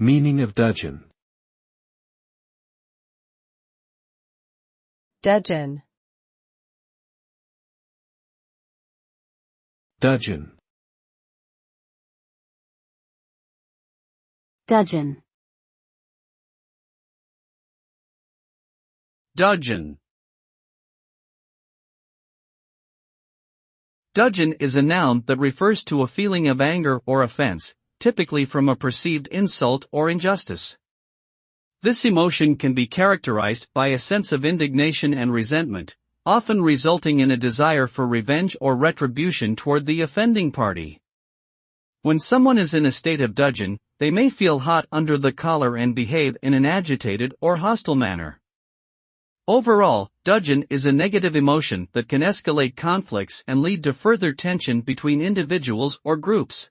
Meaning of dudgeon. Dudgeon. Dudgeon. Dudgeon. Dudgeon. Dudgeon is a noun that refers to a feeling of anger or offense, typically from a perceived insult or injustice. This emotion can be characterized by a sense of indignation and resentment, often resulting in a desire for revenge or retribution toward the offending party. When someone is in a state of dudgeon, they may feel hot under the collar and behave in an agitated or hostile manner. Overall, dudgeon is a negative emotion that can escalate conflicts and lead to further tension between individuals or groups.